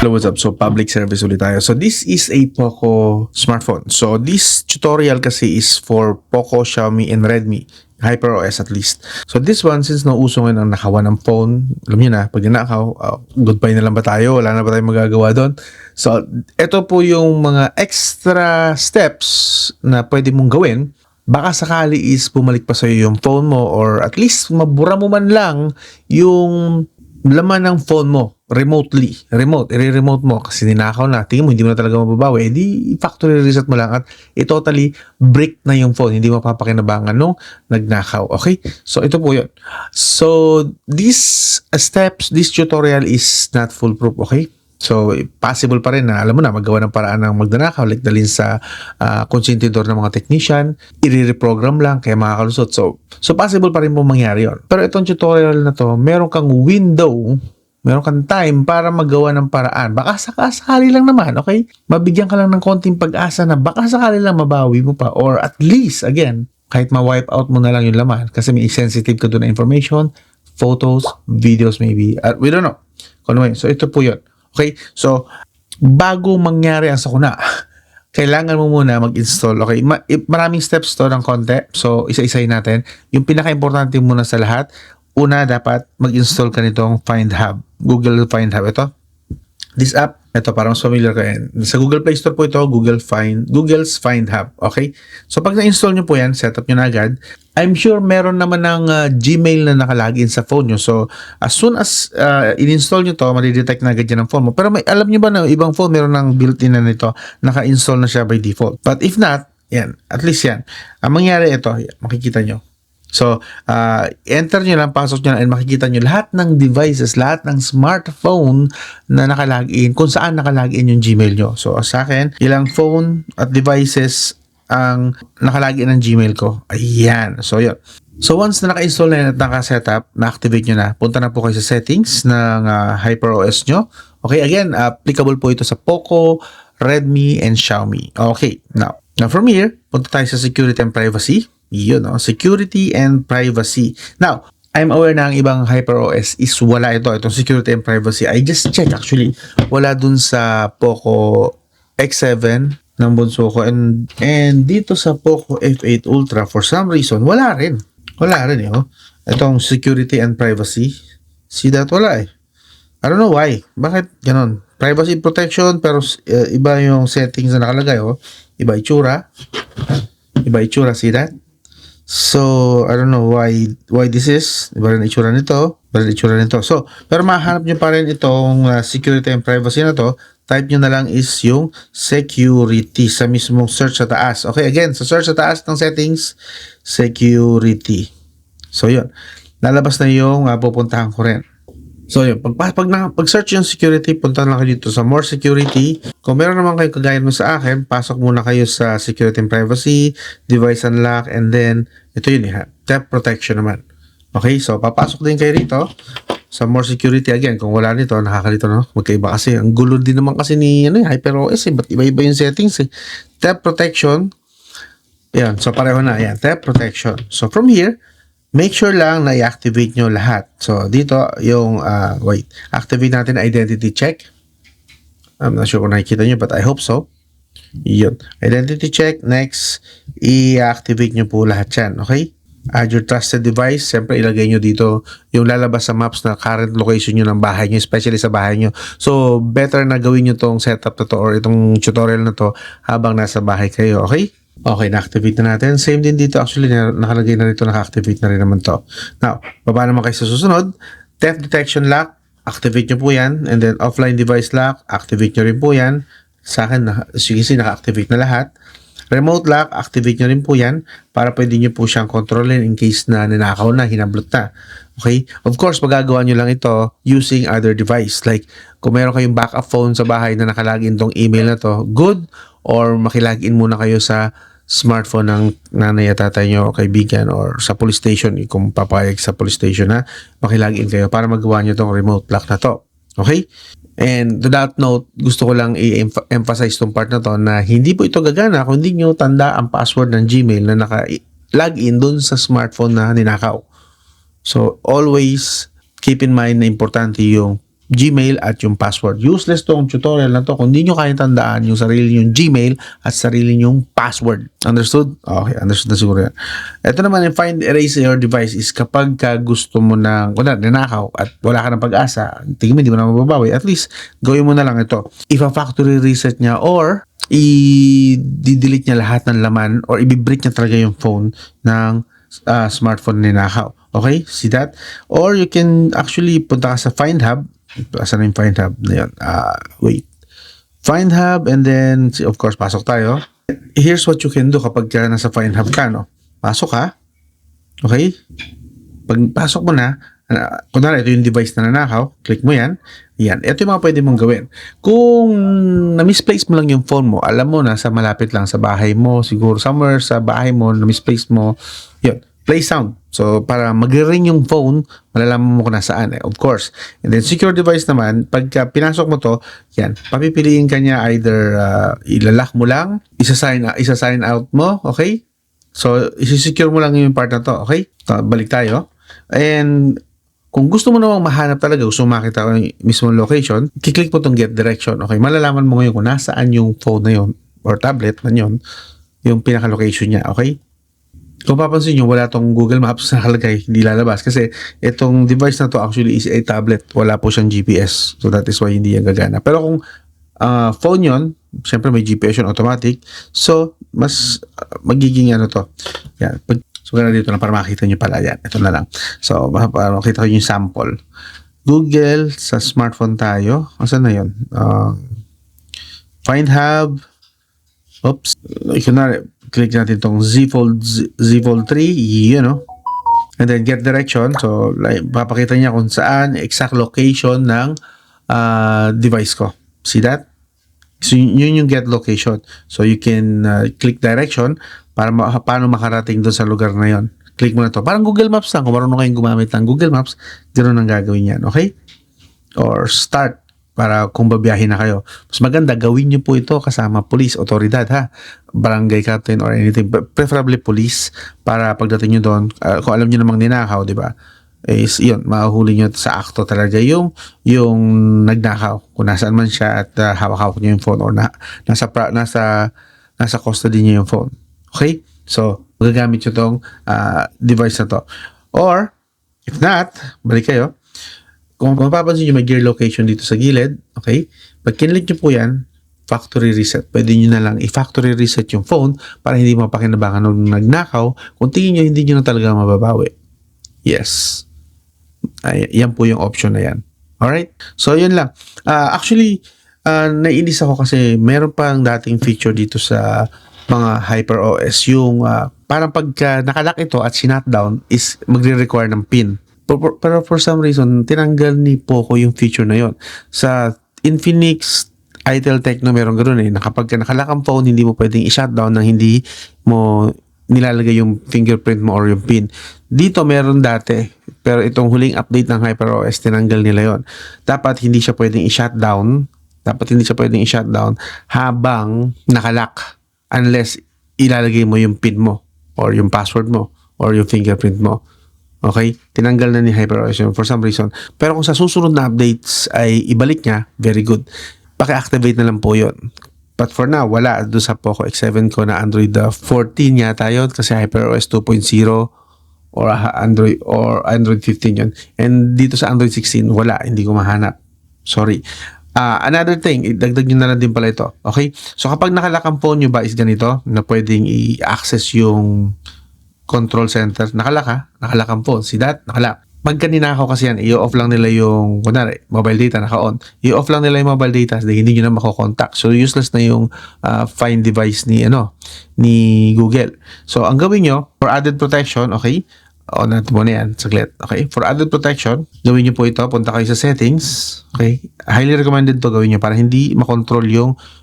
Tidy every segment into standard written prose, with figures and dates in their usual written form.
Hello, what's up? So, public service ulit tayo. So, this is a Poco smartphone. So, this tutorial kasi is for Poco, Xiaomi, and Redmi. HyperOS at least. So, this one, since nauso ngayon ang nakawa ng phone, alam niyo na, pag ninakaw, goodbye na lang ba tayo? Wala na ba tayong magagawa doon? So, ito po yung mga extra steps na pwede mong gawin. Baka sakali is bumalik pa sa'yo yung phone mo or at least mabura mo man lang yung laman ng phone mo remotely. I-remote mo kasi ninakaw na. Tingin mo, hindi mo na talaga mababawi. Di factory reset mo lang at totally brick na yung phone. Hindi mo papakinabangan nung nagnakaw. Okay? So, ito po yun. So, these steps, this tutorial is not foolproof. Okay? So, possible pa rin na, alam mo na, maggawa ng paraan ng magdanakaw, like dalhin sa konsentidor ng mga technician, i-reprogram lang, kaya makakalusot. So, possible pa rin po mangyari yun. Pero itong tutorial na to, meron kang window, meron kang time para magawa ng paraan. Baka sakali lang naman, okay? Mabigyan ka lang ng konting pag-asa na baka sakali lang mabawi mo pa. Or at least, again, kahit ma-wipe out mo na lang yung laman kasi may sensitive ka doon na information, photos, videos maybe. We don't know. Kung ano yun. So, ito po yun. Okay? So, bago mangyari ang sakuna, kailangan mo muna mag-install. Okay? Maraming steps to ng konti. So, isa-isahin natin. Yung pinaka-importante muna sa lahat, una, dapat mag-install ka nitong Find Hub. Google Find Hub. Ito. This app, ito parang familiar ka yan. Sa Google Play Store po ito, Google's Find Hub. Okay? So, pag na-install nyo po yan, setup nyo na agad. I'm sure meron naman ng Gmail na nakalagin sa phone nyo. So, as soon as in-install nyo to, madidetect na agad yan ng phone mo. Pero alam nyo ba na ibang phone meron ng built-in na nito, naka-install na siya by default. But if not, yan, at least yan. Ang mangyari ito, makikita nyo. So, enter nyo lang, pasok nyo lang, and makikita nyo lahat ng devices, lahat ng smartphone na nakalagin, kung saan nakalagin yung Gmail nyo. So, sa akin, ilang phone at devices ang nakalagin ng Gmail ko. Ayan. So, yun. So, once na naka-install na yun at naka-setup, na-activate nyo na, punta na po kayo sa settings ng HyperOS nyo. Okay, again, applicable po ito sa Poco, Redmi, and Xiaomi. Okay, now from here, punta tayo sa security and privacy. Yun, no? Security and privacy. Now, I'm aware na ang ibang HyperOS is wala ito. Itong security and privacy. I just checked actually. Wala dun sa Poco X7 ng bunso ko. And dito sa Poco F8 Ultra, for some reason, wala rin. Wala rin, oh. Itong security and privacy. See that? Wala eh. I don't know why. Bakit ganon? Privacy protection, pero iba yung settings na nakalagay, oh. Iba itsura. Iba itsura, see that? So, I don't know why this is. Iba rin itsura nito. Iba rin itsura nito. So, pero mahanap nyo pa rin itong security and privacy na to. Type nyo na lang is yung security sa mismong search sa taas. Okay, again, sa search sa taas ng settings, security. So, yun. Lalabas na yung pupuntahan ko rin. So, yun. Pag-search yung security, punta lang kayo dito sa more security. Kung meron naman kayo kagaya mo sa akin, pasok muna kayo sa security and privacy, device unlock, and then, ito yun theft protection naman. Okay, so papasok din kayo rito sa more security again. Kung wala nito, nakakalito na. Magkaiba kasi. Ang gulo din naman kasi ni HyperOS. Ba't iba-iba yung settings eh. Theft protection. Yan. So, pareho na. Yan. Theft protection. So, from here, make sure lang na i-activate nyo lahat. So, dito, yung, activate natin identity check. I'm not sure kung nakikita nyo, but I hope so. Yun. Identity check. Next, i-activate nyo po lahat yan. Okay? Add your trusted device. Siyempre, ilagay nyo dito yung lalabas sa maps na current location nyo ng bahay nyo, especially sa bahay nyo. So, better na gawin nyo tong setup na to or itong tutorial na to habang nasa bahay kayo. Okay? Okay, na-activate na natin. Same din dito. Actually, nakalagay na rito, naka-activate na rin naman to. Now, baba naman kayo sa susunod. Theft detection lock, activate nyo po yan. And then, offline device lock, activate nyo rin po yan. Sa akin, naka-activate na lahat. Remote lock, activate nyo rin po yan para pwede nyo po siyang kontrolin in case na ninakaw na, hinablot na. Okay? Of course, magagawa nyo lang ito using other device. Like, kung meron kayong backup phone sa bahay na nakalagin tong email na to, good. Or makilagin muna kayo sa smartphone ng nanay at tatay nyo o kaibigan or sa police station. Kung papayag sa police station na, makilagin kayo para magawa nyo tong remote lock na to. Okay? And to that note, gusto ko lang i-emphasize tong part na to na hindi po ito gagana kung hindi nyo tanda ang password ng Gmail na naka-login dun sa smartphone na ninakaw. So, always keep in mind na importante yung Gmail at yung password. Useless tong tutorial na to kung hindi nyo kaya tandaan yung sarili yung Gmail at sarili yung password. Understood? Okay, understood na siguro yan. Ito naman yung find erase your device is kapag ka gusto mo ng, ninakaw at wala ka ng pag-asa, tingin mo hindi mo na mababawi, at least gawin mo na lang ito. If a factory reset niya or i-delete niya lahat ng laman or i-break niya talaga yung phone ng smartphone ninakaw. Okay? See that? Or you can actually punta ka sa Find Hub. Asan yung Find Hub na yun? Wait. Find Hub and then, of course, pasok tayo. Here's what you can do kapag ka nasa Find Hub ka, no? Pasok ka. Okay? Pag pasok mo na, kunwari, ito yung device na nanakaw, click mo yan. Yan. Ito yung mga pwede mong gawin. Kung na-misplace mo lang yung phone mo, alam mo na sa malapit lang sa bahay mo, siguro somewhere sa bahay mo, na-misplace mo, yun. Play sound. So, para mag-ring yung phone, malalaman mo kung nasaan of course. And then, secure device naman, pagka pinasok mo to, yan, papipiliin ka niya either ilalak mo lang, isa-sign out mo, okay? So, isi-secure mo lang yung part na to, okay? So, balik tayo. And, kung gusto mo namang mahanap talaga, gusto mo makita yung mismong location, kiklik mo tong get direction, okay? Malalaman mo ngayon kung nasaan yung phone na yun, or tablet na yun, yung pinaka-location niya, okay? Kung papansin nyo, wala tong Google Maps na nakalagay, hindi lalabas. Kasi itong device na to actually is a tablet. Wala po siyang GPS. So that is why hindi yan gagana. Pero kung phone yon, syempre may GPS yun automatic. So, mas magiging ano to. Yan. So, gana dito na para makita nyo pala yan. Ito na lang. So, para makita ko yung sample. Google, sa smartphone tayo. Asan na yun? Find Hub. Oops. Kunwari, click natin itong Z Fold 3, you know. And then get direction. So, papakita niya kung saan exact location ng device ko. See that? So, yun yung get location. So, you can click direction para paano makarating doon sa lugar na yon. Click mo na to. Parang Google Maps lang. Kung marunong kayong gumamit ng Google Maps, ganoon ang gagawin yan. Okay? Or start. Para kung babiyahin na kayo. Mas maganda, gawin nyo po ito kasama police, otoridad ha. Barangay captain or anything. Preferably police para pagdating nyo doon, kung alam nyo namang ninakaw, di ba? Is yun, mahuhuli nyo sa akto talaga yung nagnakaw. Kung nasaan man siya at hawak-hawak nyo yung phone or nasa custody nyo yung phone. Okay? So, magagamit nyo tong device na to. Or, if not, balik kayo. Kung mapapansin nyo, may gear location dito sa gilid. Okay? Pag kinlik nyo po yan, factory reset. Pwede nyo na lang i-factory reset yung phone para hindi mapakinabangan nung nagnakaw. Kung tingin nyo, hindi nyo na talaga mababawi. Yes. Yan po yung option na yan. Alright? So, yun lang. Actually, nainis ako kasi meron pang dating feature dito sa mga HyperOS. Yung parang pagka nakalak ito at sinutdown is magre-require ng PIN. Pero for some reason, tinanggal ni Poco yung feature na yon. Sa Infinix, Itel Tecno, meron ganoon na kapag nakalak ang phone, hindi mo pwedeng i-shutdown nang hindi mo nilalagay yung fingerprint mo or yung PIN. Dito meron dati, pero itong huling update ng HyperOS, tinanggal nila yon. Dapat hindi siya pwedeng i-shutdown. Habang nakalak unless ilalagay mo yung PIN mo or yung password mo or yung fingerprint mo. Okay? Tinanggal na ni HyperOS yun for some reason. Pero kung sa susunod na updates ay ibalik niya, very good. Paki-activate na lang po yun. But for now, wala. Doon sa Poco X7 ko na Android 14 yata yun kasi HyperOS 2.0 or Android 15 yun. And dito sa Android 16, wala. Hindi ko mahanap. Sorry. Another thing, idagdag nyo na lang din pala ito. Okay? So kapag nakalak ang phone nyo ba is ganito na pwedeng i-access yung control center, nakalak ang phone. See that? Nakalak. Pag kanina ako kasi yan, i-off lang nila yung, kunwari, mobile data, naka-on. I-off lang nila yung mobile data, so hindi nyo na makokontakt. So, useless na yung find device ni Google. So, ang gawin nyo, for added protection, okay, on natin mo na yan, saglit, okay, for added protection, gawin nyo po ito, punta kayo sa settings, okay, highly recommended to gawin nyo para hindi makontrol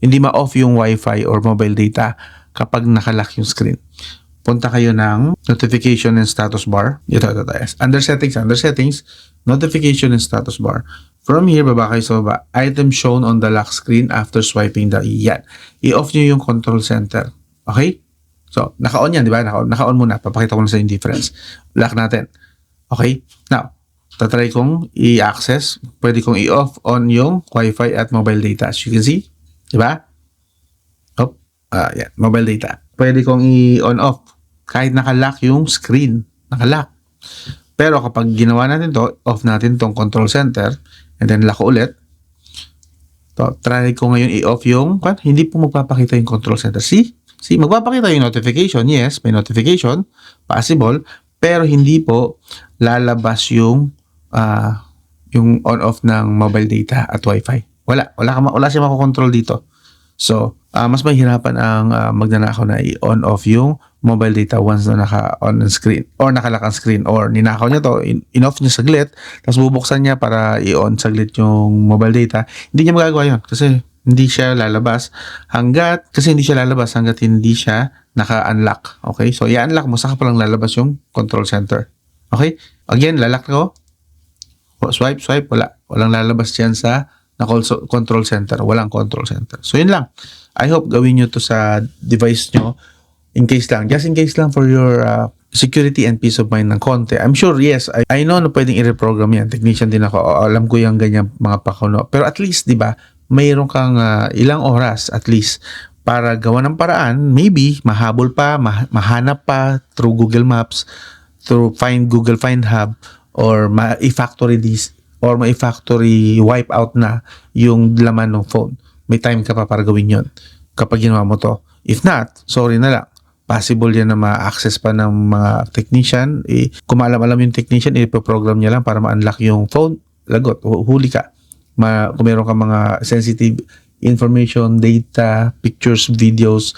hindi ma-off yung wifi or mobile data kapag nakalak yung screen. Punta kayo ng notification and status bar. Ito. Under settings, notification and status bar. From here, baba kayo sa baba. Item shown on the lock screen after swiping the yan. I-off nyo yung control center. Okay? So, naka-on yan, di ba? Naka-on muna. Papakita ko na sa yung difference. Lock natin. Okay? Now, tatry kong i-access, pwede kong i-off on yung Wi-Fi at mobile data. As you can see, di ba? Yan, mobile data. Pwede kong i-on off kahit nakalock yung screen. Nakalock. Pero kapag ginawa natin to, off natin tong control center and then lock ulit. To, try ko ngayon i-off yung, hindi po magpapakita yung control center. See, magpapakita yung notification. Yes, may notification. Possible. Pero hindi po lalabas yung on-off ng mobile data at Wi-Fi. Wala siya makokontrol dito. So, mas mahirapan ang magnanakaw na i-on off yung mobile data once na naka-on ang screen or nakalock ang screen or ninakaw niya to, in-off niya saglit, tapos bubuksan niya para i-on saglit yung mobile data. Hindi niya magagawa yun kasi hindi siya lalabas hanggat hindi siya naka-unlock. Okay? So, i-unlock mo, saka palang lalabas yung control center. Okay? Again, lalak ko. Swipe, walang lalabas yan sa control center. Walang control center. So, yun lang. I hope gawin nyo to sa device nyo just in case lang for your security and peace of mind ng konti. I'm sure, yes, I know na pwedeng i-reprogram yan. Technician din ako. Alam ko yung ganyan mga pakuno. Pero at least, di ba, mayroon kang ilang oras at least para gawa ng paraan. Maybe, mahabol pa, mahanap pa through Google Maps, through Google Find Hub, or ma-factory wipe out na yung laman ng phone. May time ka pa para gawin yon kapag ginawa mo to. If not, sorry na lang. Possible yan na ma-access pa ng mga technician. Kung alam yung technician, ipoprogram niya lang para ma-unlock yung phone. Lagot, huli ka. Kung meron ka mga sensitive information, data, pictures, videos,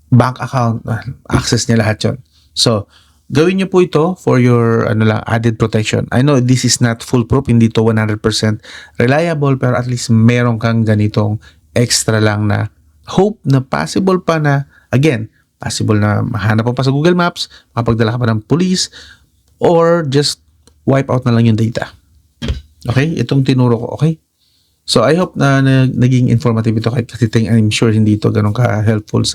bank account, access niya lahat yon. So, gawin niyo po ito for your added protection. I know this is not foolproof, hindi to 100% reliable, pero at least meron kang ganitong extra lang na hope na possible pa na, again, possible na mahanap mo pa sa Google Maps, makapagdala ka pa ng police, or just wipe out na lang yung data. Okay? Itong tinuro ko, okay? So, I hope na naging informative ito kahit kasi I'm sure hindi ito ganun ka-helpful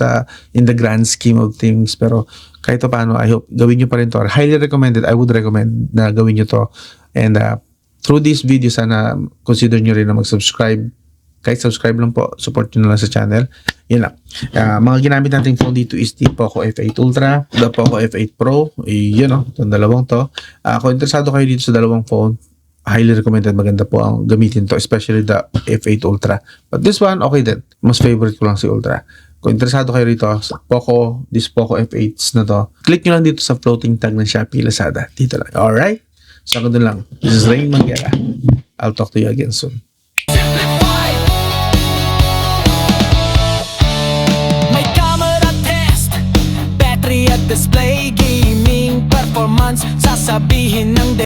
in the grand scheme of things. Pero kahit paano, I hope gawin nyo pa rin to. Highly recommended. I would recommend na gawin nyo to. And through this video, sana consider nyo rin na mag-subscribe. Kahit subscribe lang po, support nyo na lang sa channel. Yun lang. Mga ginamit nating phone dito is the Poco F8 Ultra, the Poco F8 Pro. Yun o, itong dalawang to. Kung interesado kayo dito sa dalawang phone, highly recommended, maganda po ang gamitin to, especially the F8 Ultra. But this one, okay din. Mas favorite ko lang si Ultra. Kung interesado kayo rito sa Poco F8s na to, click nyo lang dito sa floating tag ng Shopee, Lazada. Dito lang. Alright? So, ako dun lang. This is Rain Manguera. I'll talk to you again soon. May camera test, battery at display, gaming performance, sasabihin ng